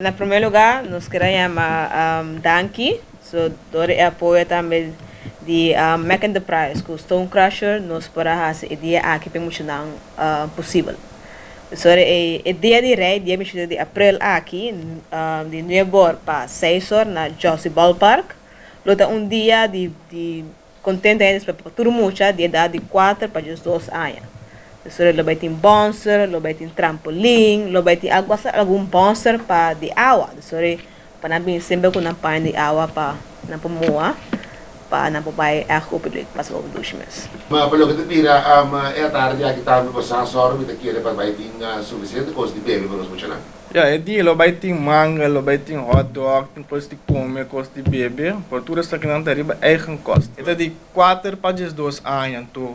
Na primeiro lugar, nós queremos danke, so door apoio também de Mac Enterprise, com o Stone Crusher, nós podemos fazer ideia aqui para funcionar possível. So a ideia de rei, dia de abril aqui, de 9 horas para 6 horas na Josie Ballpark. Luta dia de contente para todo mundo, dia de 4 para 2 anos. So lo vai ter bouncer, lo vai ter trampolim, lo vai ter algum bouncer para de água. So para nabing sempre com na pan de água para na pomoa, para na papai public pas lo dos meses. Mas pelo que te pira, é tarde aqui tá no passar me te querer para vai ter suficiente coisa de bebê para nós funcionar. É dia lo vai ter manga, lo vai ter hot dog, tem coisa de comer, coisa de beber, por tudo isso que não tem eigen cost. Então de 4 para 2 anos tu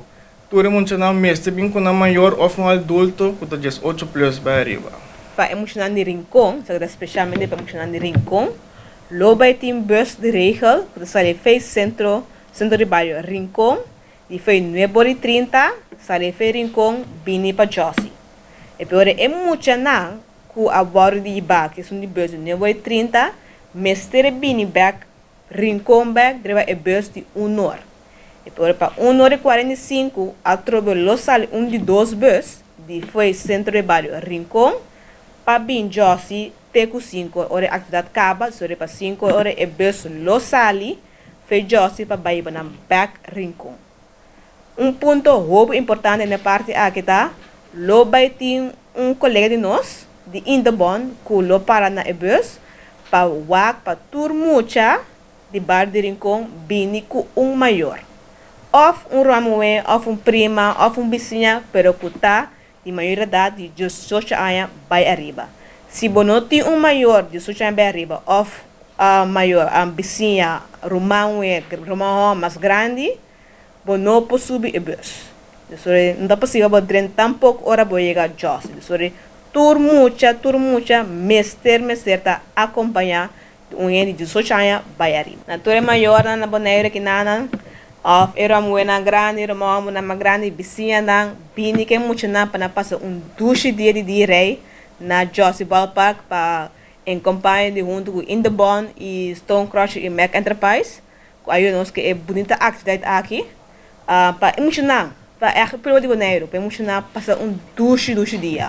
tudo emocional mesmo, bem com um maior ou um adulto, que está 8 plus para arriba. Para emocionar de rincão, especialmente para emocionar de rincão, lo vai ter bus de regel, que sale fez centro de bairro rincão, e foi 9h30, sale fez rincão, bini para Josie. E pior é emocionar que a bordo de iba, que são de bus de 9h30, mestre bini back, rincão back, deve é bus de 1 hora. E para 1h45, a trobe lo sale de 2 bus, de foi centro de bairro rincão, para bem Josie, teco 5 horas atividade acaba, sobre para 5 horas e bus lo sale, foi Josie para bairro na back rincão. Ponto roubo importante na parte aqui tá, lo vai ter colega de nós, de Indebon, que lo para na bus, para wak, para turmucha, de bar de rincão, bini com maior. Of ramue, of prima, of vizinha, pero que está de maior idade, de 18 anos, vai arriba. Se não tem maior de 18 anos, vai arriba, of maior, vizinha, romance mais grande, não pode subir o bus. Não é possível, porque tampouco hora vai chegar a Josie. Turmucha, mestre, tá acompanhar de 18 anos, vai arriba. Na torre maior, na boneira que nada, of era muena grande, era uma grande vizinha nang bini que muito na para passar duche dia de rei na Josie Ballpark para em companhia de junto com Indebon e Stone Crusher e Mac Enterprise. Aí nós que é bonita atividade aqui para emocionar, para é pelo de boneiro, para emocionar passar duche dia.